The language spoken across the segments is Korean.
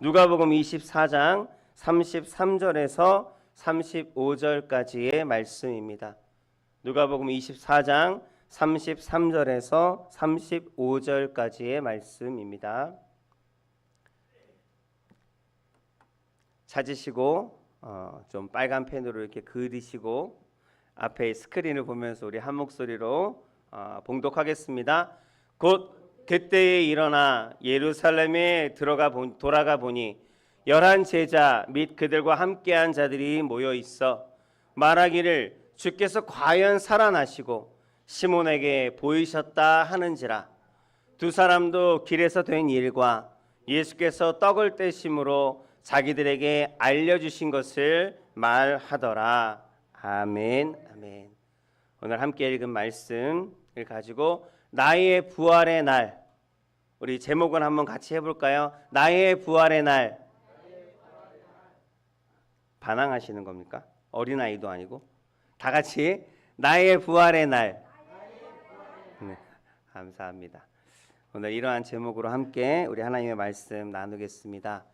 누가복음 24장 33절에서 35절까지의 말씀입니다. 누가복음 24장 33절에서 35절까지의 말씀입니다. 찾으시고 좀 빨간 펜으로 이렇게 그리시고 앞에 스크린을 보면서 우리 한 목소리로 봉독하겠습니다. 곧 그때에 일어나 예루살렘에 돌아가 보니 11 제자 및 그들과 함께한 자들이 모여 있어 말하기를 주께서 과연 살아나시고 시몬에게 보이셨다 하는지라. 두 사람도 길에서 된 일과 예수께서 떡을 떼심으로 자기들에게 알려주신 것을 말하더라. 아멘. 아멘. 오늘 함께 읽은 말씀을 가지고 나의 부활의 날, 우리 제목은 한번 같이 해볼까요? 나의 부활의 날. 반항하시는 겁니까? 어린아이도 아니고 다 같이 나의 부활의 날. 네, 감사합니다. 오늘 이러한 제목으로 함께 우리 하나님의 말씀 나누겠습니다.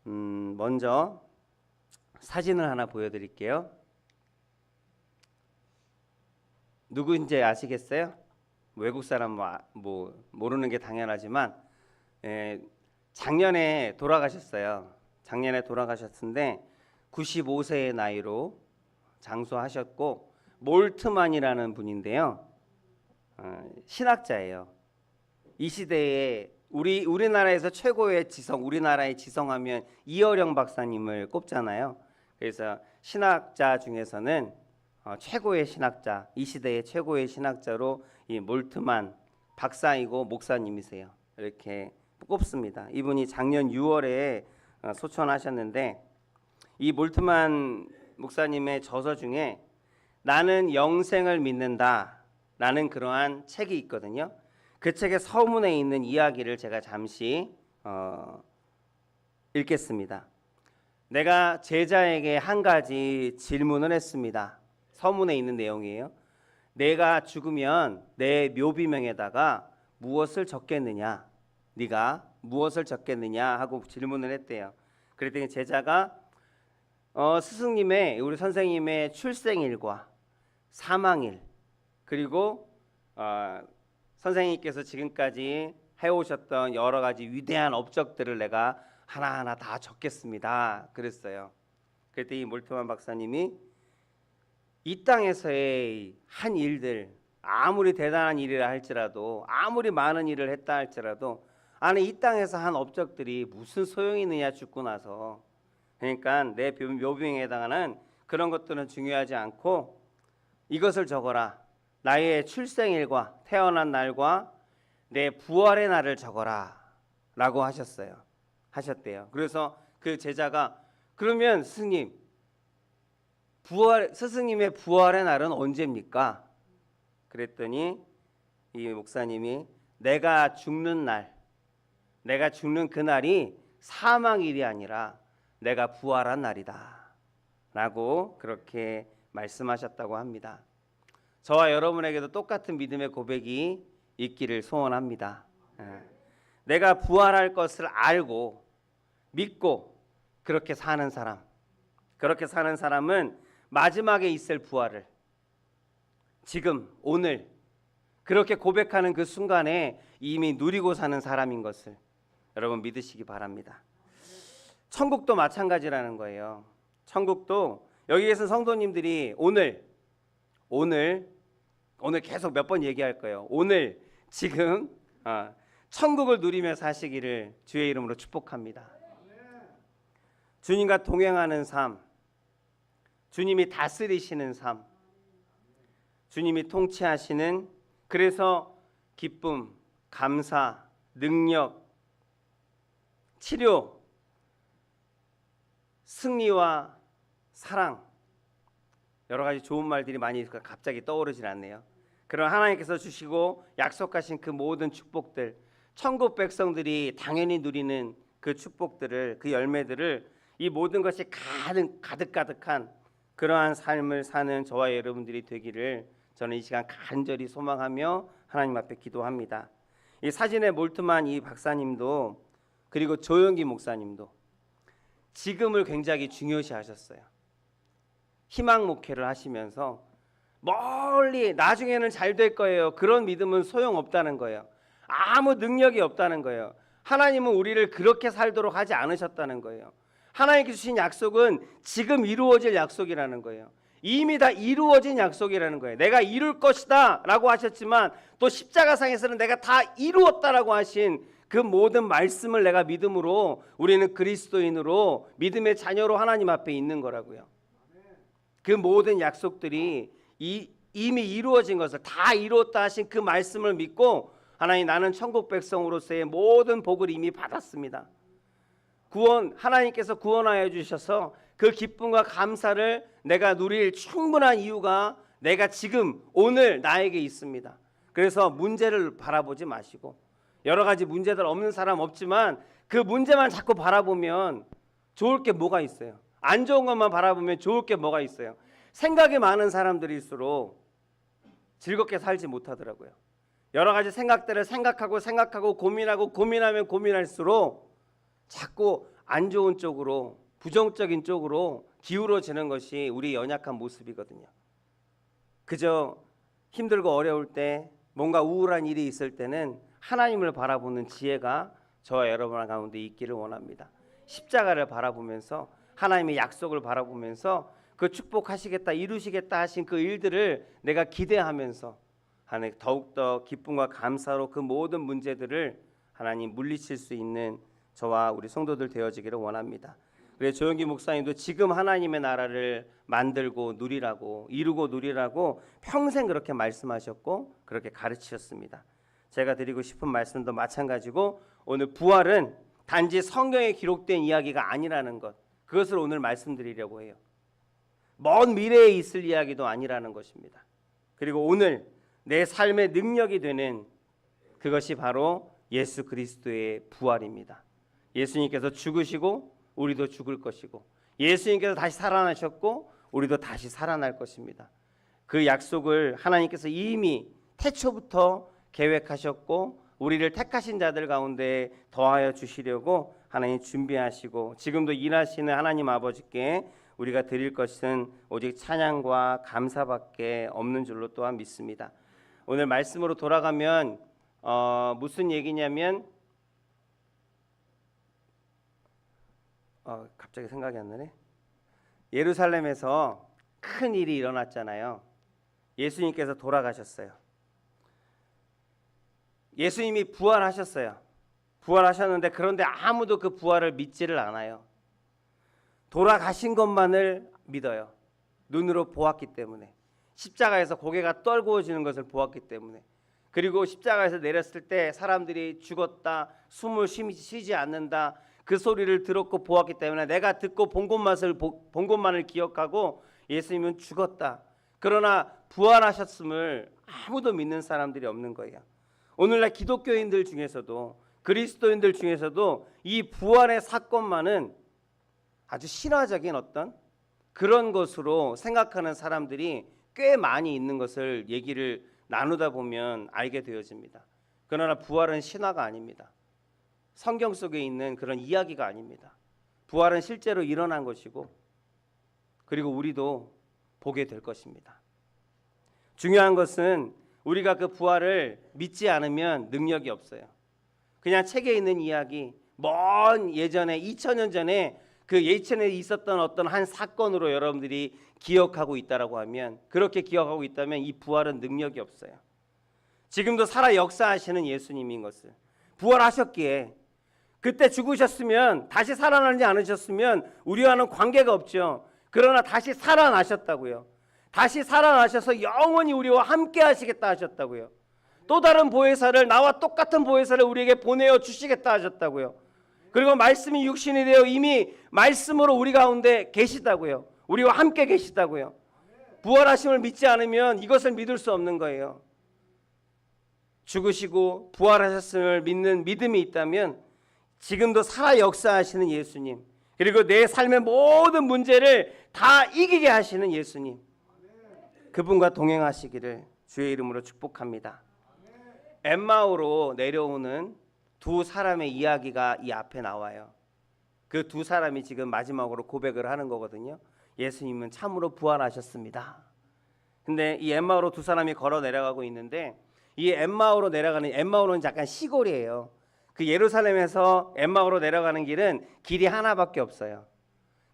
먼저 사진을 하나 보여드릴게요. 누구인지 아시겠어요? 외국 사람 뭐 모르는 게 당연하지만 작년에 돌아가셨어요. 작년에 돌아가셨는데 95세의 나이로 장수하셨고 몰트만이라는 분인데요. 신학자예요. 이 시대에 우리나라에서 최고의 지성, 우리나라의 지성하면 이어령 박사님을 꼽잖아요. 그래서 신학자 중에서는 최고의 신학자, 이 시대의 최고의 신학자로 이 몰트만 박사이고 목사님이세요. 이렇게 꼽습니다. 이분이 작년 6월에 소천하셨는데 이 몰트만 목사님의 저서 중에 나는 영생을 믿는다 라는 그러한 책이 있거든요. 그 책의 서문에 있는 이야기를 제가 잠시 읽겠습니다. 내가 제자에게 한 가지 질문을 했습니다. 서문에 있는 내용이에요. 내가 죽으면 내 묘비명에다가 무엇을 적겠느냐? 네가 무엇을 적겠느냐 하고 질문을 했대요. 그랬더니 제자가 스승님의, 우리 선생님의 출생일과 사망일, 그리고 선생님께서 지금까지 해오셨던 여러 가지 위대한 업적들을 내가 하나하나 다 적겠습니다. 그랬어요. 그랬더니 이 몰트만 박사님이 이 땅에서의 한 일들, 아무리 대단한 일이라 할지라도, 아무리 많은 일을 했다 할지라도 아니 이 땅에서 한 업적들이 무슨 소용이 있느냐 죽고 나서. 그러니까 내 묘비명에 해당하는 그런 것들은 중요하지 않고 이것을 적어라. 나의 출생일과 태어난 날과 내 부활의 날을 적어라 라고 하셨대요. 그래서 그 제자가 그러면 스승님, 스승님의 부활의 날은 언제입니까? 그랬더니 이 목사님이 내가 죽는 그날이 사망일이 아니라 내가 부활한 날이다 라고 그렇게 말씀하셨다고 합니다. 저와 여러분에게도 똑같은 믿음의 고백이 있기를 소원합니다. 내가 부활할 것을 알고 믿고 그렇게 사는 사람은 마지막에 있을 부활을 지금 오늘 그렇게 고백하는 그 순간에 이미 누리고 사는 사람인 것을 여러분 믿으시기 바랍니다. 천국도 마찬가지라는 거예요. 천국도 여기 계신 성도님들이 오늘 계속 몇 번 얘기할 거예요. 오늘 지금 천국을 누리며 사시기를 주의 이름으로 축복합니다. 주님과 동행하는 삶, 주님이 다스리시는 삶, 주님이 통치하시는, 그래서 기쁨, 감사, 능력, 치료, 승리와 사랑, 여러 가지 좋은 말들이 많이 갑자기 떠오르질 않네요. 그런 하나님께서 주시고 약속하신 그 모든 축복들, 천국 백성들이 당연히 누리는 그 축복들을, 그 열매들을, 이 모든 것이 가득가득한 그러한 삶을 사는 저와 여러분들이 되기를 저는 이 시간 간절히 소망하며 하나님 앞에 기도합니다. 이 사진의 몰트만 이 박사님도 그리고 조영기 목사님도 지금을 굉장히 중요시 하셨어요. 희망 목회를 하시면서 멀리 나중에는 잘 될 거예요. 그런 믿음은 소용없다는 거예요. 아무 능력이 없다는 거예요. 하나님은 우리를 그렇게 살도록 하지 않으셨다는 거예요. 하나님께서 주신 약속은 지금 이루어질 약속이라는 거예요. 이미 다 이루어진 약속이라는 거예요. 내가 이룰 것이다 라고 하셨지만 또 십자가상에서는 내가 다 이루었다라고 하신 그 모든 말씀을 내가 믿음으로 우리는 그리스도인으로 믿음의 자녀로 하나님 앞에 있는 거라고요. 그 모든 약속들이 이미 이루어진 것을 다 이루었다 하신 그 말씀을 믿고 하나님, 나는 천국 백성으로서의 모든 복을 이미 받았습니다. 하나님께서 구원하여 주셔서 그 기쁨과 감사를 내가 누릴 충분한 이유가 내가 지금 오늘 나에게 있습니다. 그래서 문제를 바라보지 마시고, 여러 가지 문제들 없는 사람 없지만 그 문제만 자꾸 바라보면 좋을 게 뭐가 있어요? 안 좋은 것만 바라보면 좋을 게 뭐가 있어요? 생각이 많은 사람들일수록 즐겁게 살지 못하더라고요. 여러 가지 생각들을 생각하고 고민하면 고민할수록 자꾸 안 좋은 쪽으로, 부정적인 쪽으로 기울어지는 것이 우리 연약한 모습이거든요. 그저 힘들고 어려울 때, 뭔가 우울한 일이 있을 때는 하나님을 바라보는 지혜가 저와 여러분 가운데 있기를 원합니다. 십자가를 바라보면서, 하나님의 약속을 바라보면서 그 축복하시겠다, 이루시겠다 하신 그 일들을 내가 기대하면서 하나님 더욱더 기쁨과 감사로 그 모든 문제들을 하나님 물리칠 수 있는 저와 우리 성도들 되어지기를 원합니다. 그래서 조영기 목사님도 지금 하나님의 나라를 만들고 누리라고, 이루고 누리라고 평생 그렇게 말씀하셨고 그렇게 가르치셨습니다. 제가 드리고 싶은 말씀도 마찬가지고, 오늘 부활은 단지 성경에 기록된 이야기가 아니라는 것, 그것을 오늘 말씀드리려고 해요. 먼 미래에 있을 이야기도 아니라는 것입니다. 그리고 오늘 내 삶의 능력이 되는 그것이 바로 예수 그리스도의 부활입니다. 예수님께서 죽으시고 우리도 죽을 것이고, 예수님께서 다시 살아나셨고 우리도 다시 살아날 것입니다. 그 약속을 하나님께서 이미 태초부터 계획하셨고 우리를 택하신 자들 가운데 더하여 주시려고 하나님 준비하시고, 지금도 일하시는 하나님 아버지께 우리가 드릴 것은 오직 찬양과 감사밖에 없는 줄로 또한 믿습니다. 오늘 말씀으로 돌아가면 무슨 얘기냐면, 갑자기 생각이 안 나네. 예루살렘에서 큰 일이 일어났잖아요. 예수님께서 돌아가셨어요. 예수님이 부활하셨어요. 부활하셨는데 그런데 아무도 그 부활을 믿지를 않아요. 돌아가신 것만을 믿어요. 눈으로 보았기 때문에, 십자가에서 고개가 떨구어지는 것을 보았기 때문에, 그리고 십자가에서 내렸을 때 사람들이 죽었다, 숨을 쉬지 않는다, 그 소리를 들었고 보았기 때문에 내가 듣고 본 것만을 기억하고 예수님은 죽었다, 그러나 부활하셨음을 아무도 믿는 사람들이 없는 거예요. 오늘날 기독교인들 중에서도, 그리스도인들 중에서도 이 부활의 사건만은 아주 신화적인 어떤 그런 것으로 생각하는 사람들이 꽤 많이 있는 것을 얘기를 나누다 보면 알게 되어집니다. 그러나 부활은 신화가 아닙니다. 성경 속에 있는 그런 이야기가 아닙니다. 부활은 실제로 일어난 것이고, 그리고 우리도 보게 될 것입니다. 중요한 것은 우리가 그 부활을 믿지 않으면 능력이 없어요. 그냥 책에 있는 이야기, 먼 예전에 2000년 전에 그 예천에 있었던 어떤 한 사건으로 여러분들이 기억하고 있다라고 하면, 그렇게 기억하고 있다면 이 부활은 능력이 없어요. 지금도 살아 역사하시는 예수님인 것을, 부활하셨기에 그때 죽으셨으면, 다시 살아나지 않으셨으면 우리와는 관계가 없죠. 그러나 다시 살아나셨다고요. 다시 살아나셔서 영원히 우리와 함께 하시겠다 하셨다고요. 또 다른 보혜사를, 나와 똑같은 보혜사를 우리에게 보내어 주시겠다 하셨다고요. 그리고 말씀이 육신이 되어 이미 말씀으로 우리 가운데 계시다고요. 우리와 함께 계시다고요. 부활하심을 믿지 않으면 이것을 믿을 수 없는 거예요. 죽으시고 부활하셨음을 믿는 믿음이 있다면 지금도 살아 역사하시는 예수님, 그리고 내 삶의 모든 문제를 다 이기게 하시는 예수님, 그분과 동행하시기를 주의 이름으로 축복합니다. 엠마오로 내려오는 두 사람의 이야기가 이 앞에 나와요. 그 두 사람이 지금 마지막으로 고백을 하는 거거든요. 예수님은 참으로 부활하셨습니다. 근데 이 엠마오로 두 사람이 걸어 내려가고 있는데, 이 엠마오는 약간 시골이에요. 그 예루살렘에서 엠마오로 내려가는 길은 길이 하나밖에 없어요.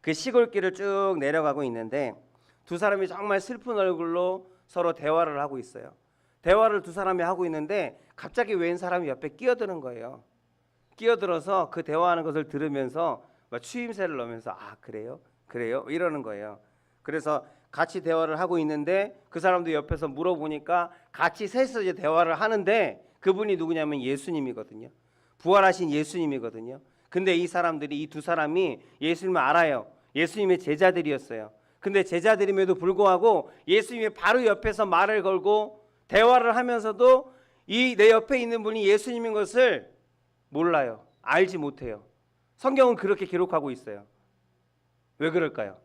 그 시골길을 쭉 내려가고 있는데 두 사람이 정말 슬픈 얼굴로 서로 대화를 하고 있어요. 대화를 두 사람이 하고 있는데 갑자기 웬 사람이 옆에 끼어드는 거예요. 끼어들어서 그 대화하는 것을 들으면서 막 추임새를 넣으면서 아 그래요? 그래요? 이러는 거예요. 그래서 같이 대화를 하고 있는데 그 사람도 옆에서 물어보니까 같이 셋이서 이제 대화를 하는데 그분이 누구냐면 예수님이거든요. 부활하신 예수님이거든요. 근데 이 두 사람이 예수님을 알아요. 예수님의 제자들이었어요. 근데 제자들임에도 불구하고 예수님이 바로 옆에서 말을 걸고 대화를 하면서도 이 내 옆에 있는 분이 예수님인 것을 몰라요. 알지 못해요. 성경은 그렇게 기록하고 있어요. 왜 그럴까요?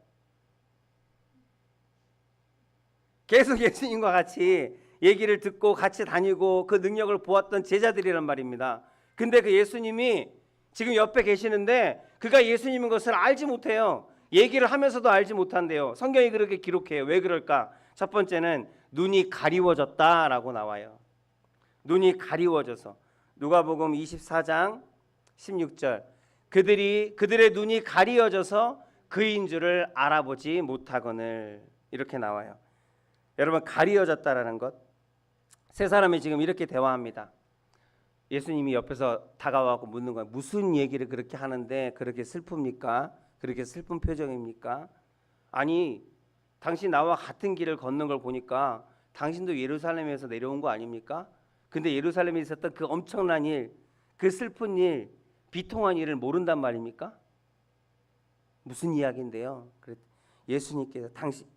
계속 예수님과 같이 얘기를 듣고 같이 다니고 그 능력을 보았던 제자들이란 말입니다. 근데 그 예수님이 지금 옆에 계시는데 그가 예수님인 것을 알지 못해요. 얘기를 하면서도 알지 못한대요. 성경이 그렇게 기록해요. 왜 그럴까? 첫 번째는 눈이 가리워졌다라고 나와요. 눈이 가리워져서. 누가복음 24장 16절. 그들의 눈이 가리워져서 그인 줄을 알아보지 못하거늘. 이렇게 나와요. 여러분, 가리워졌다라는 것. 세 사람이 지금 이렇게 대화합니다. 예수님이 옆에서 다가와서 묻는 거예요. 무슨 얘기를 그렇게 하는데 그렇게 슬픕니까? 그렇게 슬픈 표정입니까? 아니, 당신 나와 같은 길을 걷는 걸 보니까 당신도 예루살렘에서 내려온 거 아닙니까? 근데 예루살렘에 있었던 그 엄청난 일, 그 슬픈 일, 비통한 일을 모른단 말입니까? 무슨 이야기인데요?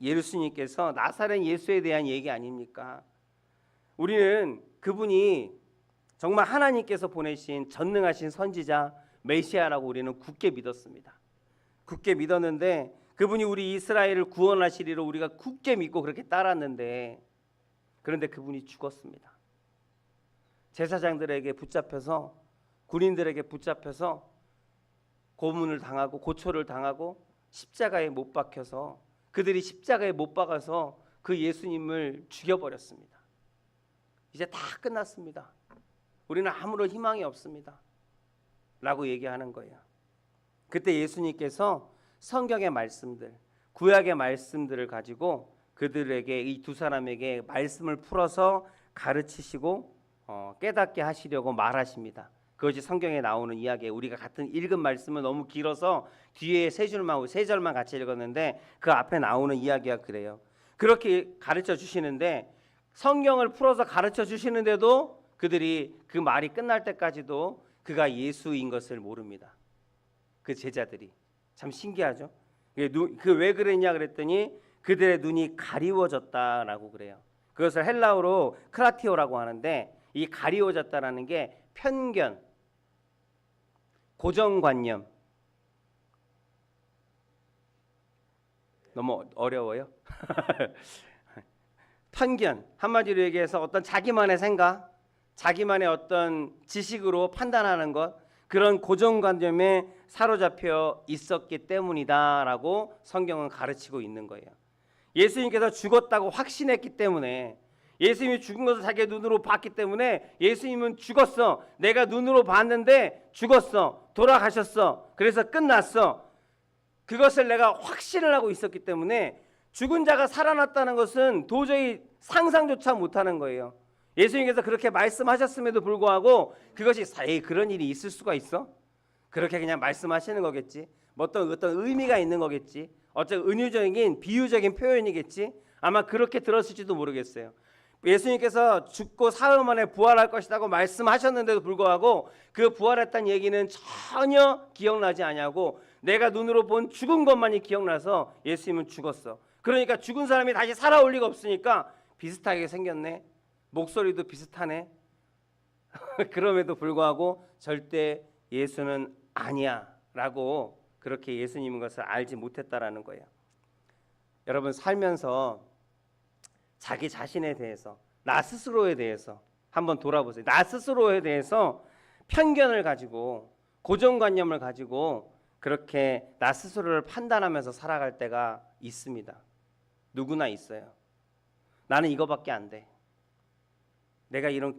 예수님께서 나사렛 예수에 대한 얘기 아닙니까? 우리는 그분이 정말 하나님께서 보내신 전능하신 선지자 메시아라고 우리는 굳게 믿었습니다. 굳게 믿었는데 그분이 우리 이스라엘을 구원하시리로 우리가 굳게 믿고 그렇게 따랐는데, 그런데 그분이 죽었습니다. 제사장들에게 붙잡혀서, 군인들에게 붙잡혀서 고문을 당하고 고초를 당하고 십자가에 못 박혀서, 그들이 십자가에 못 박아서 그 예수님을 죽여버렸습니다. 이제 다 끝났습니다. 우리는 아무런 희망이 없습니다 라고 얘기하는 거예요. 그때 예수님께서 성경의 말씀들, 구약의 말씀들을 가지고 그들에게, 이 두 사람에게 말씀을 풀어서 가르치시고 깨닫게 하시려고 말하십니다. 그것이 성경에 나오는 이야기예요. 우리가 같은 읽은 말씀은 너무 길어서 뒤에 세 절만 같이 읽었는데 그 앞에 나오는 이야기가 그래요. 그렇게 가르쳐 주시는데, 성경을 풀어서 가르쳐 주시는데도 그들이 그 말이 끝날 때까지도 그가 예수인 것을 모릅니다. 그 제자들이. 참 신기하죠. 왜 그랬냐 그랬더니 그들의 눈이 가리워졌다라고 그래요. 그것을 헬라어로 크라티오라고 하는데, 이 가리워졌다라는 게 편견, 고정관념. 너무 어려워요? 편견, 한마디로 얘기해서 어떤 자기만의 생각, 자기만의 어떤 지식으로 판단하는 것, 그런 고정관념에 사로잡혀 있었기 때문이다라고 성경은 가르치고 있는 거예요. 예수님께서 죽었다고 확신했기 때문에, 예수님이 죽은 것을 자기 눈으로 봤기 때문에 예수님은 죽었어. 내가 눈으로 봤는데 죽었어. 돌아가셨어. 그래서 끝났어. 그것을 내가 확신을 하고 있었기 때문에 죽은 자가 살아났다는 것은 도저히 상상조차 못하는 거예요. 예수님께서 그렇게 말씀하셨음에도 불구하고 그것이 그런 일이 있을 수가 있어? 그렇게 그냥 말씀하시는 거겠지. 어떤 의미가 있는 거겠지. 어떤 은유적인 비유적인 표현이겠지. 아마 그렇게 들었을지도 모르겠어요. 예수님께서 죽고 사흘 만에 부활할 것이라고 말씀하셨는데도 불구하고 그 부활했다는 얘기는 전혀 기억나지 않냐고, 내가 눈으로 본 죽은 것만이 기억나서 예수님은 죽었어. 그러니까 죽은 사람이 다시 살아올 리가 없으니까 비슷하게 생겼네. 목소리도 비슷하네. 그럼에도 불구하고 절대 예수는 아니야 라고 그렇게 예수님인 것을 알지 못했다라는 거예요. 여러분, 살면서 자기 자신에 대해서, 나 스스로에 대해서 한번 돌아보세요. 나 스스로에 대해서 편견을 가지고 고정관념을 가지고 그렇게 나 스스로를 판단하면서 살아갈 때가 있습니다. 누구나 있어요. 나는 이거밖에 안 돼.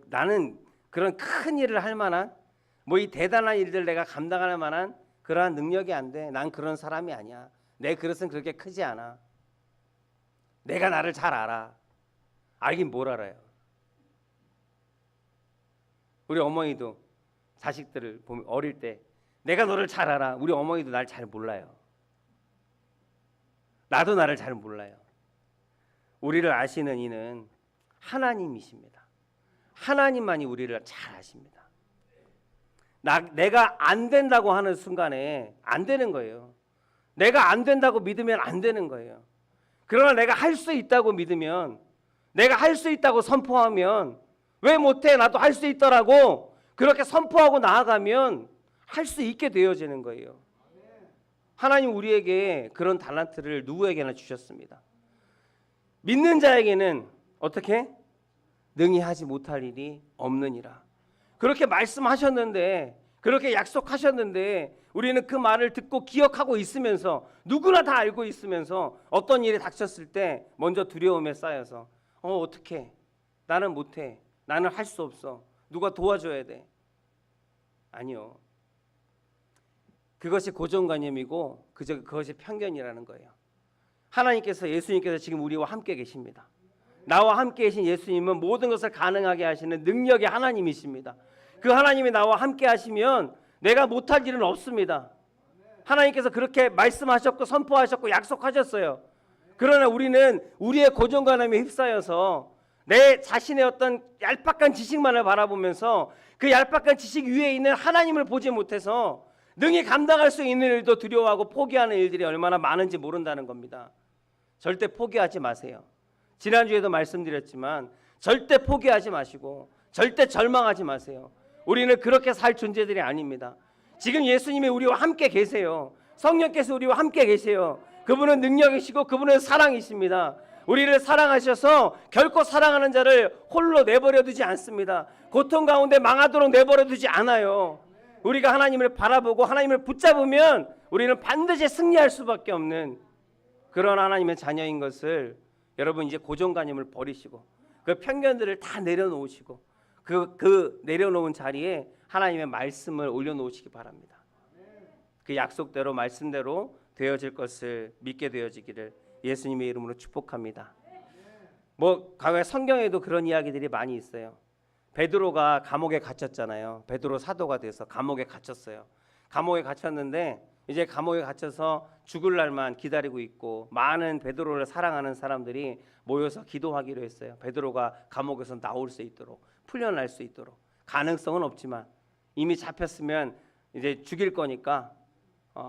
나는 그런 큰 일을 할 만한 뭐 이 대단한 일들 내가 감당할 만한 그러한 능력이 안 돼. 난 그런 사람이 아니야. 내 그릇은 그렇게 크지 않아. 내가 나를 잘 알아. 알긴 뭘 알아요. 우리 어머니도 자식들을 보면 어릴 때 내가 너를 잘 알아. 우리 어머니도 날 잘 몰라요. 나도 나를 잘 몰라요. 우리를 아시는 이는 하나님이십니다. 하나님만이 우리를 잘 아십니다. 내가 안 된다고 하는 순간에 안 되는 거예요. 내가 안 된다고 믿으면 안 되는 거예요. 그러나 내가 할 수 있다고 믿으면, 내가 할 수 있다고 선포하면, 왜 못해? 나도 할 수 있더라고. 그렇게 선포하고 나아가면 할 수 있게 되어지는 거예요. 하나님 우리에게 그런 달란트를 누구에게나 주셨습니다. 믿는 자에게는 어떻게? 능히 하지 못할 일이 없느니라. 그렇게 말씀하셨는데, 그렇게 약속하셨는데 우리는 그 말을 듣고 기억하고 있으면서, 누구나 다 알고 있으면서 어떤 일이 닥쳤을 때 먼저 두려움에 쌓여서 어떻게? 나는 못해. 나는 할 수 없어. 누가 도와줘야 돼. 아니요. 그것이 고정관념이고 그것이 편견이라는 거예요. 예수님께서 지금 우리와 함께 계십니다. 나와 함께 계신 예수님은 모든 것을 가능하게 하시는 능력의 하나님이십니다. 그 하나님이 나와 함께 하시면 내가 못할 일은 없습니다. 하나님께서 그렇게 말씀하셨고 선포하셨고 약속하셨어요. 그러나 우리는 우리의 고정관념에 휩싸여서 내 자신의 어떤 얄팍한 지식만을 바라보면서 그 얄팍한 지식 위에 있는 하나님을 보지 못해서 능히 감당할 수 있는 일도 두려워하고 포기하는 일들이 얼마나 많은지 모른다는 겁니다. 절대 포기하지 마세요. 지난주에도 말씀드렸지만 절대 포기하지 마시고 절대 절망하지 마세요. 우리는 그렇게 살 존재들이 아닙니다. 지금 예수님이 우리와 함께 계세요. 성령께서 우리와 함께 계세요. 그분은 능력이시고 그분은 사랑이십니다. 우리를 사랑하셔서 결코 사랑하는 자를 홀로 내버려 두지 않습니다. 고통 가운데 망하도록 내버려 두지 않아요. 우리가 하나님을 바라보고 하나님을 붙잡으면 우리는 반드시 승리할 수밖에 없는 그런 하나님의 자녀인 것을 여러분 이제 고정관념을 버리시고 그 편견들을 다 내려놓으시고 그 내려놓은 자리에 하나님의 말씀을 올려놓으시기 바랍니다. 그 약속대로 말씀대로 되어질 것을 믿게 되어지기를 예수님의 이름으로 축복합니다. 과거에 성경에도 그런 이야기들이 많이 있어요. 베드로가 감옥에 갇혔잖아요. 베드로 사도가 돼서 감옥에 갇혔어요. 감옥에 갇혔는데 이제 감옥에 갇혀서 죽을 날만 기다리고 있고 많은 베드로를 사랑하는 사람들이 모여서 기도하기로 했어요. 베드로가 감옥에서 나올 수 있도록, 풀려날 수 있도록. 가능성은 없지만 이미 잡혔으면 이제 죽일 거니까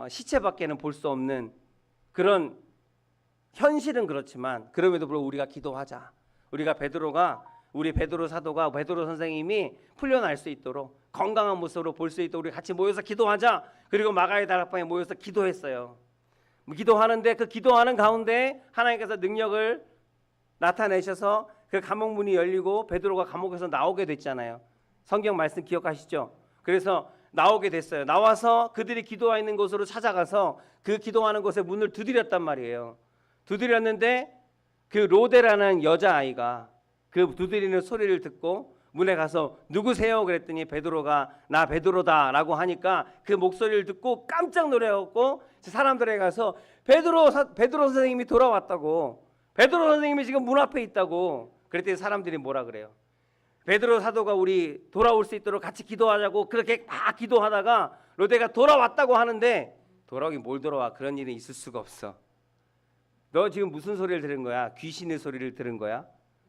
시체밖에는 볼 수 없는 그런 현실은 그렇지만 그럼에도 불구하고 우리가 기도하자. 우리 베드로 사도가 베드로 선생님이 풀려날 수 있도록 건강한 모습으로 볼 수 있도록 우리 같이 모여서 기도하자. 그리고 마가의 다락방에 모여서 기도했어요. 기도하는데 그 기도하는 가운데 하나님께서 능력을 나타내셔서 그 감옥 문이 열리고 베드로가 감옥에서 나오게 됐잖아요. 성경 말씀 기억하시죠? 그래서 나오게 됐어요. 나와서 그들이 기도하고 있는 곳으로 찾아가서 그 기도하는 곳에 문을 두드렸단 말이에요. 두드렸는데 그 로데라는 여자아이가 그 두드리는 소리를 듣고 문에 가서 누구세요? 그랬더니 베드로가 나 베드로다 라고 하니까 그 목소리를 듣고 깜짝 놀라갖고 사람들에 가서 베드로 선생님이 돌아왔다고, 베드로 선생님이 지금 문 앞에 있다고. 그랬더니 사람들이 뭐라 그래요? 베드로 사도가 우리 돌아올 수 있도록 같이 기도하자고 그렇게 막 기도하다가 로데가 돌아왔다고 하는데, 돌아오긴 뭘 돌아와. 그런 일은 있을 수가 없어. 너 지금 무슨 소리를 들은 거야? 귀신의 소리를 들은 거야?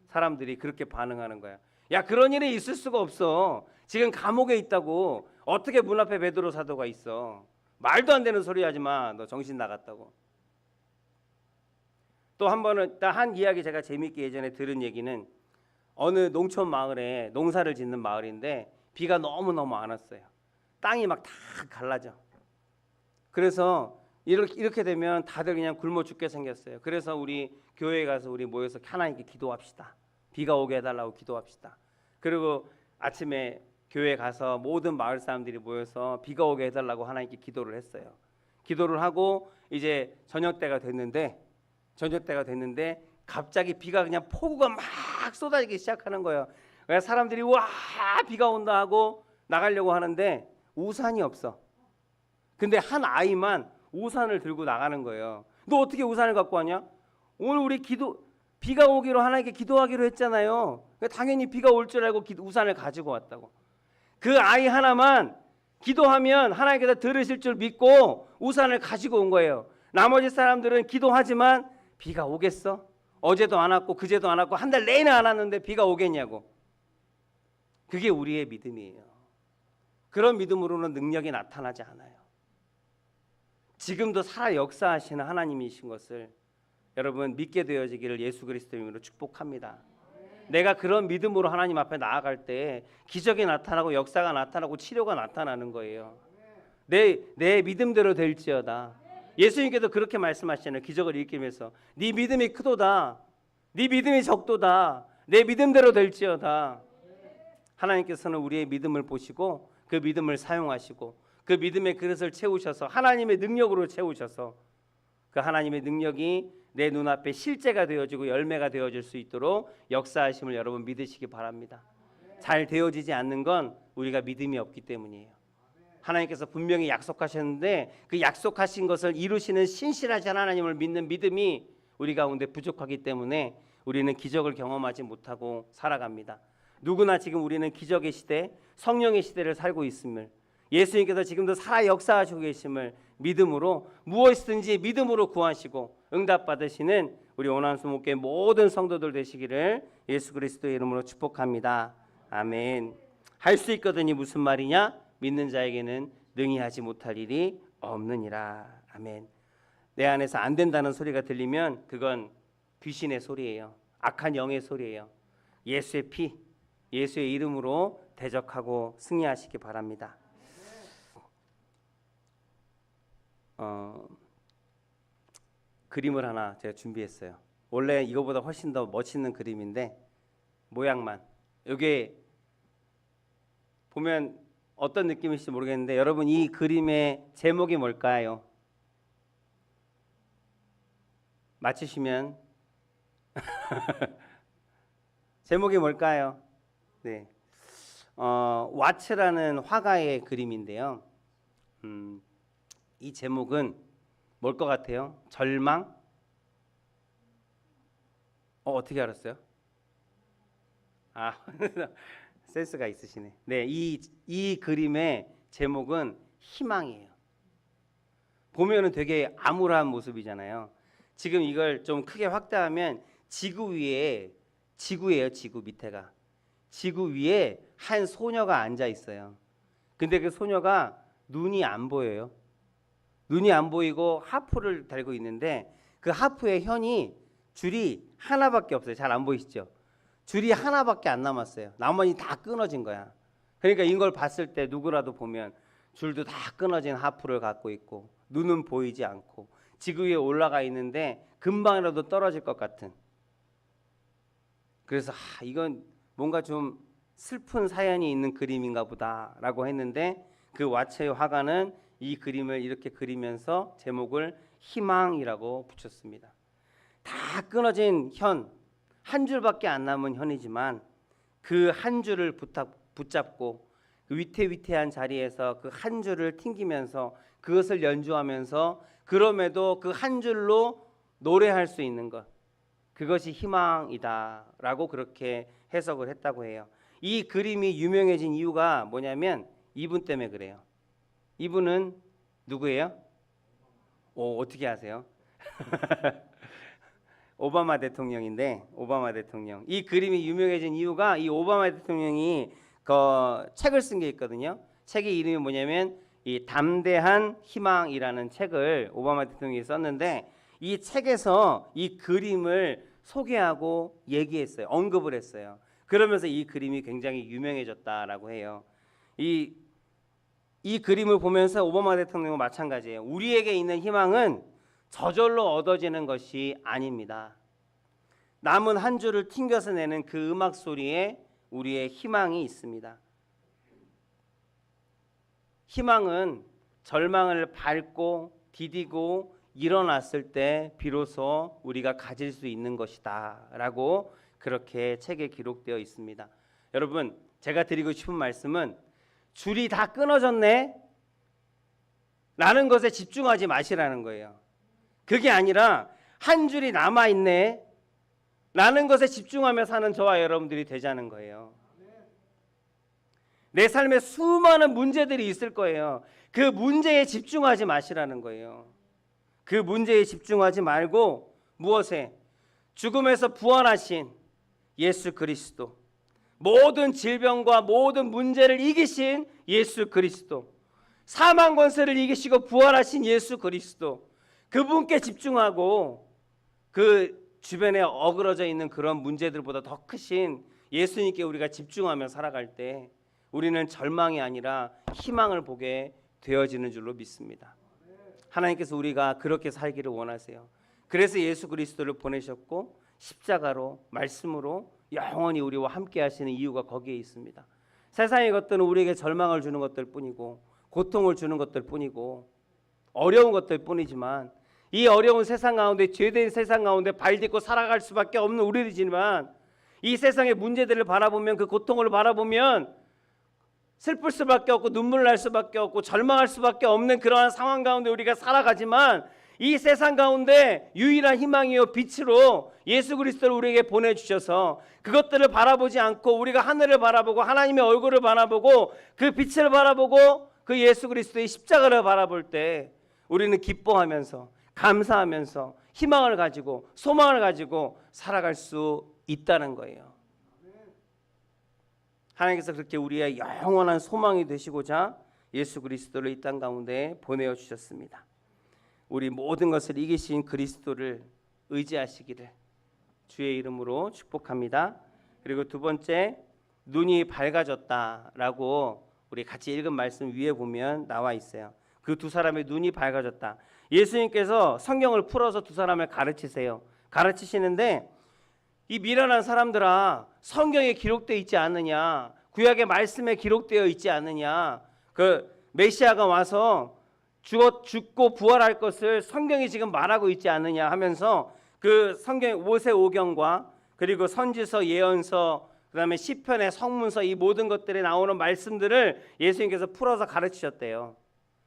사람들이 그렇게 반응하는 거야. 야, 그런 일이 있을 수가 없어. 지금 감옥에 있다고. 어떻게 문 앞에 베드로 사도가 있어? 말도 안 되는 소리 하지 마. 너 정신 나갔다고. 또 한 번은 한 이야기 제가 재미있게 예전에 들은 얘기는 어느 농촌 마을에 농사를 짓는 마을인데 비가 너무너무 안 왔어요. 땅이 막 다 갈라져. 그래서 이렇게 되면 다들 그냥 굶어 죽게 생겼어요. 그래서 우리 교회에 가서 우리 모여서 하나님께 기도합시다. 비가 오게 해달라고 기도합시다. 그리고 아침에 교회 가서 모든 마을 사람들이 모여서 비가 오게 해달라고 하나님께 기도를 했어요. 기도를 하고 이제 저녁 때가 됐는데 갑자기 비가 그냥 폭우가 막 쏟아지기 시작하는 거예요. 그래서 사람들이 와 비가 온다 하고 나가려고 하는데 우산이 없어. 근데 한 아이만 우산을 들고 나가는 거예요. 너 어떻게 우산을 갖고 왔냐? 오늘 우리 비가 오기로 하나님께 기도하기로 했잖아요. 당연히 비가 올 줄 알고 우산을 가지고 왔다고. 그 아이 하나만 기도하면 하나님께서 들으실 줄 믿고 우산을 가지고 온 거예요. 나머지 사람들은 기도하지만 비가 오겠어? 어제도 안 왔고 그제도 안 왔고 한 달 내내 안 왔는데 비가 오겠냐고. 그게 우리의 믿음이에요. 그런 믿음으로는 능력이 나타나지 않아요. 지금도 살아 역사하시는 하나님이신 것을 여러분 믿게 되어지기를 예수 그리스도 이름으로 축복합니다. 내가 그런 믿음으로 하나님 앞에 나아갈 때 기적이 나타나고 역사가 나타나고 치료가 나타나는 거예요. 내 믿음대로 될지어다. 예수님께서 그렇게 말씀하시잖아요. 기적을 일으키면서 네 믿음이 크도다. 네 믿음이 적도다. 내 믿음대로 될지어다. 하나님께서는 우리의 믿음을 보시고 그 믿음을 사용하시고 그 믿음의 그릇을 채우셔서 하나님의 능력으로 채우셔서 그 하나님의 능력이 내 눈앞에 실제가 되어지고 열매가 되어질 수 있도록 역사하심을 여러분 믿으시기 바랍니다. 잘 되어지지 않는 건 우리가 믿음이 없기 때문이에요. 하나님께서 분명히 약속하셨는데 그 약속하신 것을 이루시는 신실하신 하나님을 믿는 믿음이 우리 가운데 부족하기 때문에 우리는 기적을 경험하지 못하고 살아갑니다. 누구나 지금 우리는 기적의 시대, 성령의 시대를 살고 있음을, 예수님께서 지금도 살아 역사하시고 계심을 믿음으로 무엇이든지 믿음으로 구하시고 응답받으시는 우리 원한수 목교의 모든 성도들 되시기를 예수 그리스도의 이름으로 축복합니다. 아멘. 할 수 있거든이 무슨 말이냐? 믿는 자에게는 능히 하지 못할 일이 없느니라. 아멘. 내 안에서 안 된다는 소리가 들리면 그건 귀신의 소리예요. 악한 영의 소리예요. 예수의 피, 예수의 이름으로 대적하고 승리하시기 바랍니다. 그림을 하나 제가 준비했어요. 원래 이거보다 훨씬 더 멋있는 그림인데 모양만. 이게 보면 어떤 느낌일지 모르겠는데 여러분 이 그림의 제목이 뭘까요? 맞히시면 제목이 뭘까요? 네, 와츠라는 화가의 그림인데요. 이 제목은 뭘 것 같아요? 절망? 어떻게 알았어요? 아, 센스가 있으시네. 네, 이 그림의 제목은 희망이에요. 보면은 되게 암울한 모습이잖아요. 지금 이걸 좀 크게 확대하면 지구예요. 지구 밑에가. 지구 위에 한 소녀가 앉아 있어요. 근데 그 소녀가 눈이 안 보여요. 눈이 안 보이고 하프를 달고 있는데 그 하프의 현이 줄이 하나밖에 없어요. 잘 안 보이시죠? 줄이 하나밖에 안 남았어요. 나머지 다 끊어진 거야. 그러니까 이걸 봤을 때 누구라도 보면 줄도 다 끊어진 하프를 갖고 있고 눈은 보이지 않고 지구 위에 올라가 있는데 금방이라도 떨어질 것 같은. 그래서 이건 뭔가 좀 슬픈 사연이 있는 그림인가 보다라고 했는데 그 와츠의 화가는 이 그림을 이렇게 그리면서 제목을 희망이라고 붙였습니다. 다 끊어진 현, 한 줄밖에 안 남은 현이지만 그 한 줄을 붙잡고 그 위태위태한 자리에서 그 한 줄을 튕기면서 그것을 연주하면서 그럼에도 그 한 줄로 노래할 수 있는 것, 그것이 희망이다라고 그렇게 해석을 했다고 해요. 이 그림이 유명해진 이유가 뭐냐면 이분 때문에 그래요. 이분은 누구예요? 어떻게 아세요? 오바마 대통령인데, 오바마 대통령. 이 그림이 유명해진 이유가 이 오바마 대통령이 그 책을 쓴 게 있거든요. 책의 이름이 뭐냐면 이 담대한 희망이라는 책을 오바마 대통령이 썼는데 이 책에서 이 그림을 소개하고 얘기했어요. 언급을 했어요. 그러면서 이 그림이 굉장히 유명해졌다라고 해요. 이 그림을 보면서 오바마 대통령과 마찬가지예요. 우리에게 있는 희망은 저절로 얻어지는 것이 아닙니다. 남은 한 줄을 튕겨서 내는 그 음악 소리에 우리의 희망이 있습니다. 희망은 절망을 밟고 디디고 일어났을 때 비로소 우리가 가질 수 있는 것이다 라고 그렇게 책에 기록되어 있습니다. 여러분, 제가 드리고 싶은 말씀은 줄이 다 끊어졌네 라는 것에 집중하지 마시라는 거예요. 그게 아니라 한 줄이 남아있네 라는 것에 집중하며 사는 저와 여러분들이 되자는 거예요. 내 삶에 수많은 문제들이 있을 거예요. 그 문제에 집중하지 마시라는 거예요. 그 문제에 집중하지 말고 무엇에? 죽음에서 부활하신 예수 그리스도, 모든 질병과 모든 문제를 이기신 예수 그리스도, 사망 권세를 이기시고 부활하신 예수 그리스도, 그분께 집중하고 그 주변에 어그러져 있는 그런 문제들보다 더 크신 예수님께 우리가 집중하며 살아갈 때 우리는 절망이 아니라 희망을 보게 되어지는 줄로 믿습니다. 하나님께서 우리가 그렇게 살기를 원하세요. 그래서 예수 그리스도를 보내셨고 십자가로 말씀으로 영원히 우리와 함께 하시는 이유가 거기에 있습니다. 세상의 것들은 우리에게 절망을 주는 것들 뿐이고 고통을 주는 것들 뿐이고 어려운 것들 뿐이지만 이 어려운 세상 가운데, 죄된 세상 가운데 발딛고 살아갈 수밖에 없는 우리들이지만 이 세상의 문제들을 바라보면, 그 고통을 바라보면 슬플 수밖에 없고 눈물 날 수밖에 없고 절망할 수밖에 없는 그러한 상황 가운데 우리가 살아가지만 이 세상 가운데 유일한 희망이요 빛으로 예수 그리스도를 우리에게 보내주셔서 그것들을 바라보지 않고 우리가 하늘을 바라보고 하나님의 얼굴을 바라보고 그 빛을 바라보고 그 예수 그리스도의 십자가를 바라볼 때 우리는 기뻐하면서 감사하면서 희망을 가지고 소망을 가지고 살아갈 수 있다는 거예요. 하나님께서 그렇게 우리의 영원한 소망이 되시고자 예수 그리스도를 이 땅 가운데 보내어 주셨습니다. 우리 모든 것을 이기신 그리스도를 의지하시기를 주의 이름으로 축복합니다. 그리고 두 번째, 눈이 밝아졌다라고 우리 같이 읽은 말씀 위에 보면 나와 있어요. 그 두 사람의 눈이 밝아졌다. 예수님께서 성경을 풀어서 두 사람을 가르치시는데 이 미련한 사람들아, 성경에 기록되어 있지 않느냐, 구약의 말씀에 기록되어 있지 않느냐, 그 메시아가 와서 죽고 부활할 것을 성경이 지금 말하고 있지 않느냐 하면서 그 성경 모세오경과 그리고 선지서, 예언서, 그다음에 시편의 성문서, 이 모든 것들에 나오는 말씀들을 예수님께서 풀어서 가르치셨대요.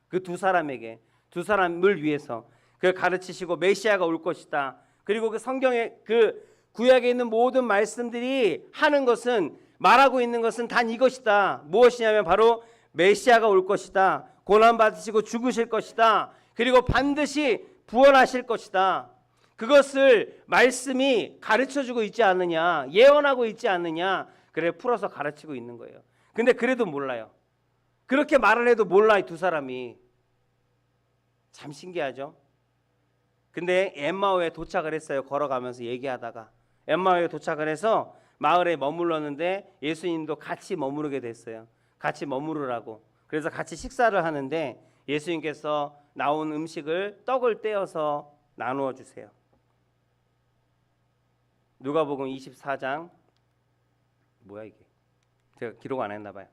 그 두 사람에게, 두 사람을 위해서 그 가르치시고 메시아가 올 것이다. 그리고 그 성경의 그 구약에 있는 모든 말씀들이 하는 것은, 말하고 있는 것은 단 이것이다. 무엇이냐면 바로 메시아가 올 것이다. 고난 받으시고 죽으실 것이다. 그리고 반드시 부활하실 것이다. 그것을 말씀이 가르쳐주고 있지 않느냐, 예언하고 있지 않느냐, 그래 풀어서 가르치고 있는 거예요. 근데 그래도 몰라요. 그렇게 말을 해도 몰라, 이 두 사람이. 참 신기하죠. 근데 엠마오에 도착을 했어요. 걸어가면서 얘기하다가 엠마오에 도착을 해서 마을에 머물렀는데 예수님도 같이 머무르게 됐어요. 같이 머무르라고. 그래서 같이 식사를 하는데 예수님께서 나온 음식을 떡을 떼어서 나누어 주세요. 누가복음 24장, 뭐야 이게, 제가 기록 안 했나 봐요.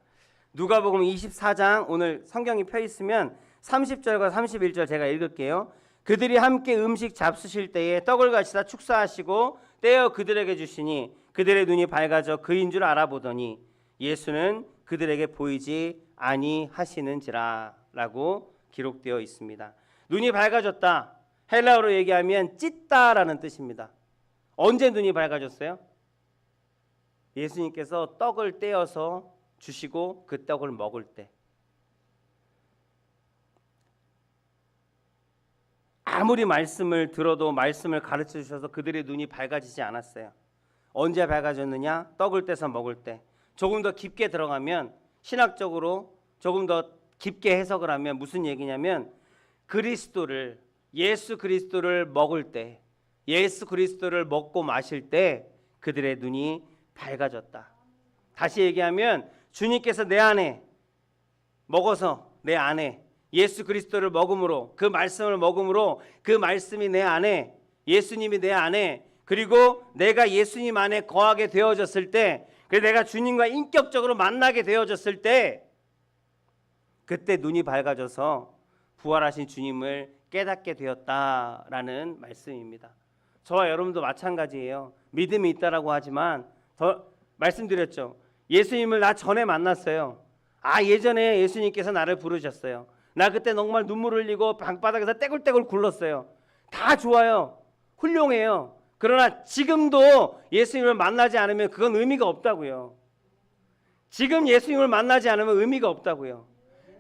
누가복음 24장, 오늘 성경이 펴 있으면 30절과 31절 제가 읽을게요. 그들이 함께 음식 잡수실 때에 떡을 가지다 축사하시고 떼어 그들에게 주시니 그들의 눈이 밝아져 그인 줄 알아보더니 예수는 그들에게 보이지 아니하시는지라 라고 기록되어 있습니다. 눈이 밝아졌다, 헬라어로 얘기하면 찢다라는 뜻입니다. 언제 눈이 밝아졌어요? 예수님께서 떡을 떼어서 주시고 그 떡을 먹을 때. 아무리 말씀을 들어도 말씀을 가르쳐 주셔서 그들의 눈이 밝아지지 않았어요. 언제 밝아졌느냐? 떡을 떼서 먹을 때. 조금 더 깊게 들어가면, 신학적으로 조금 더 깊게 해석을 하면 무슨 얘기냐면, 그리스도를, 예수 그리스도를 먹을 때, 예수 그리스도를 먹고 마실 때 그들의 눈이 밝아졌다. 다시 얘기하면 주님께서 내 안에 먹어서, 내 안에 예수 그리스도를 먹음으로, 그 말씀을 먹음으로 그 말씀이 내 안에, 예수님이 내 안에, 그리고 내가 예수님 안에 거하게 되어졌을 때, 그래서 내가 주님과 인격적으로 만나게 되어졌을 때 그때 눈이 밝아져서 부활하신 주님을 깨닫게 되었다라는 말씀입니다. 저와 여러분도 마찬가지예요. 믿음이 있다라고 하지만 더 말씀드렸죠. 예수님을 나 전에 만났어요. 예전에 예수님께서 나를 부르셨어요. 나 그때 정말 눈물 흘리고 방바닥에서 떼굴떼굴 굴렀어요. 다 좋아요. 훌륭해요. 그러나 지금도 예수님을 만나지 않으면 그건 의미가 없다고요. 지금 예수님을 만나지 않으면 의미가 없다고요.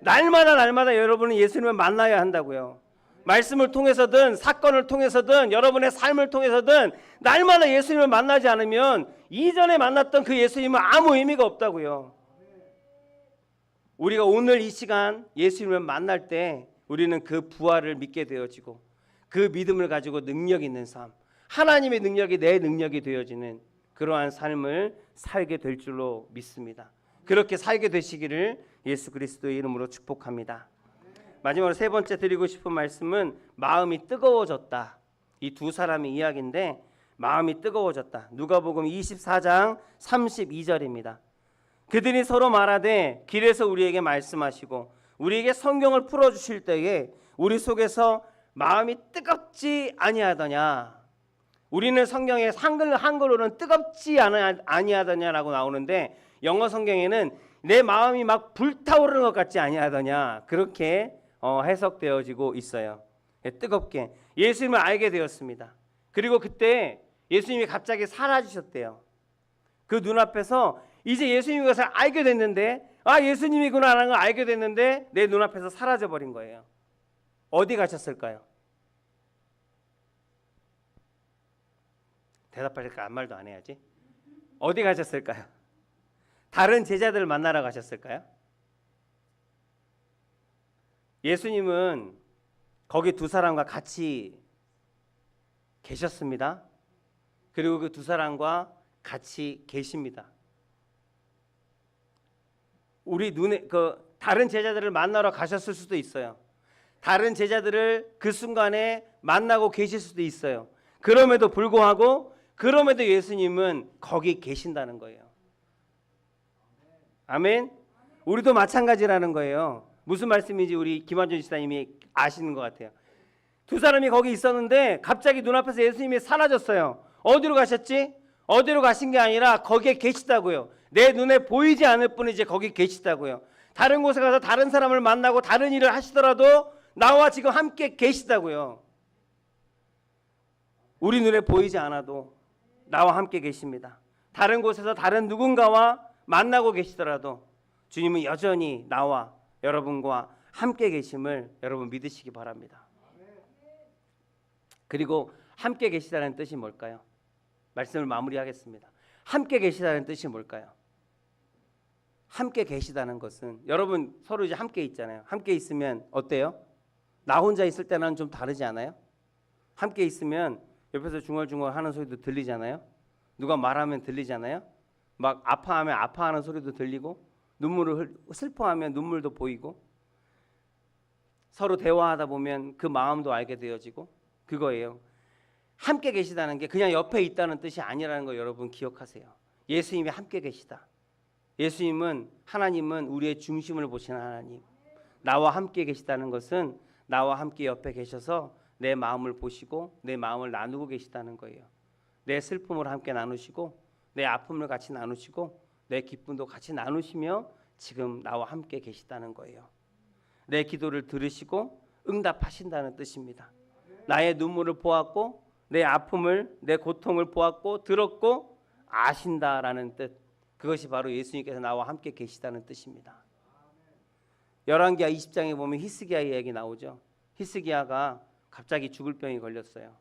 날마다 여러분은 예수님을 만나야 한다고요. 말씀을 통해서든 사건을 통해서든 여러분의 삶을 통해서든 날마다 예수님을 만나지 않으면 이전에 만났던 그 예수님은 아무 의미가 없다고요. 우리가 오늘 이 시간 예수님을 만날 때 우리는 그 부활을 믿게 되어지고 그 믿음을 가지고 능력 있는 삶, 하나님의 능력이 내 능력이 되어지는 그러한 삶을 살게 될 줄로 믿습니다. 그렇게 살게 되시기를 예수 그리스도의 이름으로 축복합니다. 마지막으로 세 번째 드리고 싶은 말씀은 마음이 뜨거워졌다. 이 두 사람의 이야기인데 마음이 뜨거워졌다. 누가복음 24장 32절입니다. 그들이 서로 말하되 길에서 우리에게 말씀하시고 우리에게 성경을 풀어주실 때에 우리 속에서 마음이 뜨겁지 아니하더냐. 우리는 성경에 한글로는 뜨겁지 아니하더냐라고 나오는데 영어 성경에는 내 마음이 막 불타오르는 것 같지 아니하더냐 그렇게 해석되어지고 있어요. 뜨겁게 예수님을 알게 되었습니다. 그리고 그때 예수님이 갑자기 사라지셨대요. 그 눈앞에서 이제 예수님이 것을 알게 됐는데 예수님이구나라는 걸 알게 됐는데 내 눈앞에서 사라져버린 거예요. 어디 가셨을까요? 대답하니까 아무 말도 안 해야지. 어디 가셨을까요? 다른 제자들을 만나러 가셨을까요? 예수님은 거기 두 사람과 같이 계셨습니다. 그리고 그 두 사람과 같이 계십니다. 우리 눈에 다른 제자들을 만나러 가셨을 수도 있어요. 다른 제자들을 그 순간에 만나고 계실 수도 있어요. 그럼에도 불구하고 예수님은 거기 계신다는 거예요. 아멘. 우리도 마찬가지라는 거예요. 무슨 말씀인지 우리 김한준 지사님이 아시는 것 같아요. 두 사람이 거기 있었는데 갑자기 눈앞에서 예수님이 사라졌어요. 어디로 가셨지? 어디로 가신 게 아니라 거기에 계시다고요. 내 눈에 보이지 않을 뿐이지 거기 계시다고요. 다른 곳에 가서 다른 사람을 만나고 다른 일을 하시더라도 나와 지금 함께 계시다고요. 우리 눈에 보이지 않아도 나와 함께 계십니다. 다른 곳에서 다른 누군가와 만나고 계시더라도 주님은 여전히 나와 여러분과 함께 계심을 여러분 믿으시기 바랍니다. 그리고 함께 계시다는 뜻이 뭘까요? 말씀을 마무리하겠습니다. 함께 계시다는 뜻이 뭘까요? 함께 계시다는 것은 여러분 서로 이제 함께 있잖아요. 함께 있으면 어때요? 나 혼자 있을 때는 좀 다르지 않아요? 함께 있으면 옆에서 중얼중얼 하는 소리도 들리잖아요. 누가 말하면 들리잖아요. 막 아파하면 아파하는 소리도 들리고 슬퍼하면 눈물도 보이고 서로 대화하다 보면 그 마음도 알게 되어지고 그거예요. 함께 계시다는 게 그냥 옆에 있다는 뜻이 아니라는 거 여러분 기억하세요. 예수님이 함께 계시다. 하나님은 우리의 중심을 보시는 하나님. 나와 함께 계시다는 것은 나와 함께 옆에 계셔서 내 마음을 보시고 내 마음을 나누고 계시다는 거예요. 내 슬픔을 함께 나누시고 내 아픔을 같이 나누시고 내 기쁨도 같이 나누시며 지금 나와 함께 계시다는 거예요. 내 기도를 들으시고 응답하신다는 뜻입니다. 나의 눈물을 보았고 내 아픔을 내 고통을 보았고 들었고 아신다라는 뜻. 그것이 바로 예수님께서 나와 함께 계시다는 뜻입니다. 열왕기하 20장에 보면 히스기야 이야기 나오죠. 히스기야가 갑자기 죽을 병이 걸렸어요.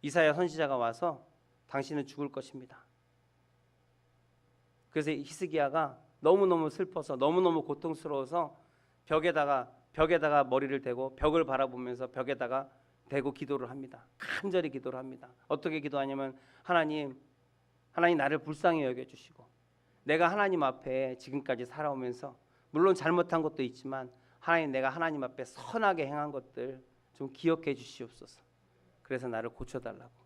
이사야 선지자가 와서 당신은 죽을 것입니다. 그래서 히스기야가 너무너무 슬퍼서 너무너무 고통스러워서 벽에다가 머리를 대고 벽을 바라보면서 벽에다가 대고 기도를 합니다. 간절히 기도를 합니다. 어떻게 기도하냐면 하나님 나를 불쌍히 여겨주시고 내가 하나님 앞에 지금까지 살아오면서 물론 잘못한 것도 있지만 하나님 내가 하나님 앞에 선하게 행한 것들 좀 기억해 주시옵소서. 그래서 나를 고쳐달라고.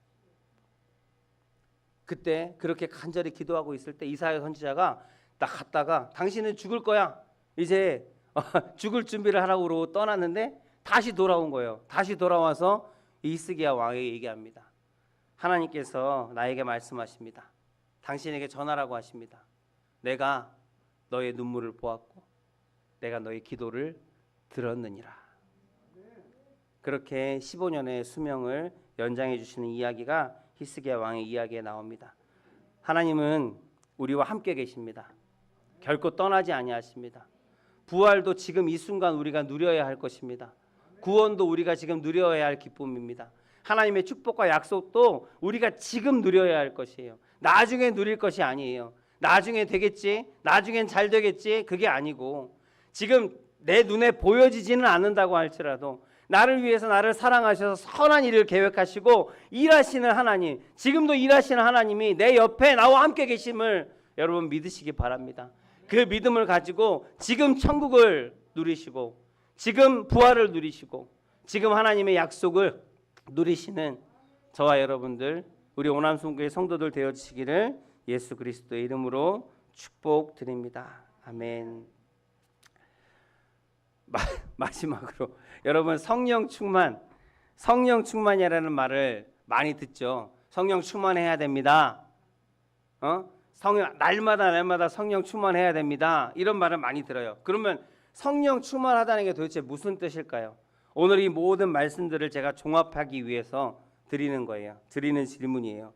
그때 그렇게 간절히 기도하고 있을 때 이사야 선지자가 딱 갔다가 당신은 죽을 거야. 이제 죽을 준비를 하라고 그러고 떠났는데 다시 돌아온 거예요. 다시 돌아와서 히스기야 왕에게 얘기합니다. 하나님께서 나에게 말씀하십니다. 당신에게 전하라고 하십니다. 내가 너의 눈물을 보았고 내가 너의 기도를 들었느니라. 그렇게 15년의 수명을 연장해 주시는 이야기가 히스기야 왕의 이야기에 나옵니다. 하나님은 우리와 함께 계십니다. 결코 떠나지 아니하십니다. 부활도 지금 이 순간 우리가 누려야 할 것입니다. 구원도 우리가 지금 누려야 할 기쁨입니다. 하나님의 축복과 약속도 우리가 지금 누려야 할 것이에요. 나중에 누릴 것이 아니에요. 나중에 되겠지, 나중엔 잘 되겠지, 그게 아니고 지금 내 눈에 보여지지는 않는다고 할지라도 나를 위해서 나를 사랑하셔서 선한 일을 계획하시고 일하시는 하나님, 지금도 일하시는 하나님이 내 옆에 나와 함께 계심을 여러분 믿으시기 바랍니다. 그 믿음을 가지고 지금 천국을 누리시고 지금 부활을 누리시고 지금 하나님의 약속을 누리시는 저와 여러분들, 우리 오남순교회 성도들 되어주시기를 예수 그리스도의 이름으로 축복드립니다. 아멘. 마지막으로 여러분 성령 충만이라는 말을 많이 듣죠. 성령 충만해야 됩니다. 날마다 성령 충만해야 됩니다. 이런 말을 많이 들어요. 그러면 성령 충만하다는 게 도대체 무슨 뜻일까요? 오늘 이 모든 말씀들을 제가 종합하기 위해서 드리는 거예요. 드리는 질문이에요.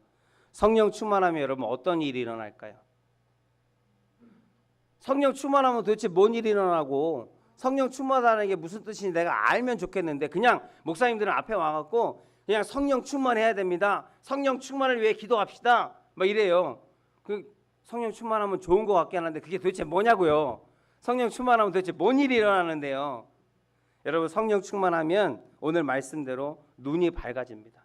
성령 충만하면 여러분 어떤 일이 일어날까요? 성령 충만하면 도대체 뭔 일이 일어나고 성령 충만하다는 게 무슨 뜻인지 내가 알면 좋겠는데 그냥 목사님들은 앞에 와갖고 그냥 성령 충만해야 됩니다. 성령 충만을 위해 기도합시다. 막 이래요. 그 성령 충만하면 좋은 것 같긴 한데 그게 도대체 뭐냐고요. 성령 충만하면 도대체 뭔 일이 일어나는데요. 여러분 성령 충만하면 오늘 말씀대로 눈이 밝아집니다.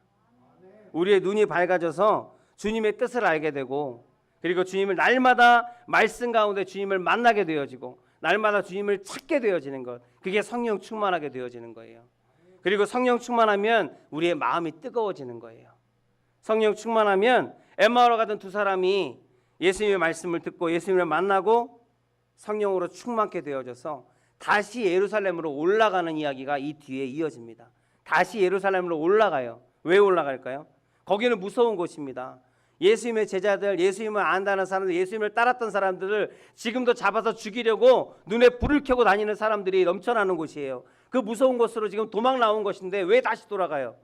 우리의 눈이 밝아져서 주님의 뜻을 알게 되고 그리고 주님을 날마다 말씀 가운데 주님을 만나게 되어지고 날마다 주님을 찾게 되어지는 것, 그게 성령 충만하게 되어지는 거예요. 그리고 성령 충만하면 우리의 마음이 뜨거워지는 거예요. 성령 충만하면 엠마오로 가던 두 사람이 예수님의 말씀을 듣고 예수님을 만나고 성령으로 충만케 되어져서 다시 예루살렘으로 올라가는 이야기가 이 뒤에 이어집니다. 다시 예루살렘으로 올라가요. 왜 올라갈까요? 거기는 무서운 곳입니다. 예수님의 제자들, 예수님을 안다는 사람들, 예수님을 따랐던 사람들을 지금도 잡아서 죽이려고 눈에 불을 켜고 다니는 사람들이 넘쳐나는 곳이에요. 그 무서운 곳으로 지금 도망 나온 것인데 왜 다시 돌아가요?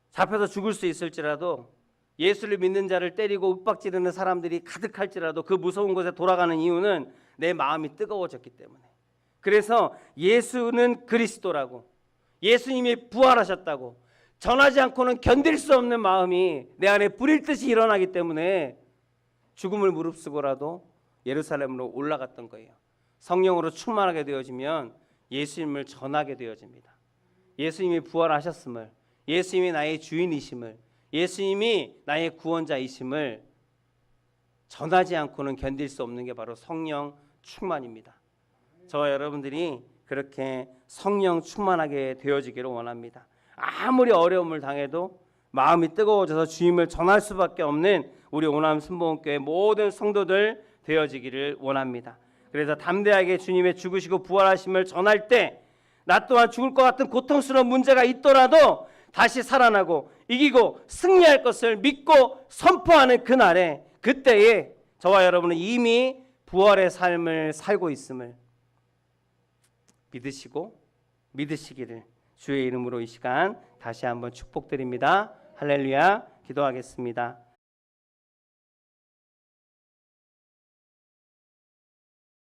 잡혀서 죽을 수 있을지라도 예수를 믿는 자를 때리고 윽박지르는 사람들이 가득할지라도 그 무서운 곳에 돌아가는 이유는 내 마음이 뜨거워졌기 때문에. 그래서 예수는 그리스도라고, 예수님이 부활하셨다고 전하지 않고는 견딜 수 없는 마음이 내 안에 불일 듯이 일어나기 때문에 죽음을 무릅쓰고라도 예루살렘으로 올라갔던 거예요. 성령으로 충만하게 되어지면 예수님을 전하게 되어집니다. 예수님이 부활하셨음을, 예수님이 나의 주인이심을, 예수님이 나의 구원자이심을 전하지 않고는 견딜 수 없는 게 바로 성령 충만입니다. 저와 여러분들이 그렇게 성령 충만하게 되어지기를 원합니다. 아무리 어려움을 당해도 마음이 뜨거워져서 주님을 전할 수밖에 없는 우리 오남 순복음교회 모든 성도들 되어지기를 원합니다. 그래서 담대하게 주님의 죽으시고 부활하심을 전할 때 나 또한 죽을 것 같은 고통스러운 문제가 있더라도 다시 살아나고 이기고 승리할 것을 믿고 선포하는 그날에, 그때에 저와 여러분은 이미 부활의 삶을 살고 있음을 믿으시기를 주의 이름으로 이 시간 다시 한번 축복드립니다. 할렐루야. 기도하겠습니다.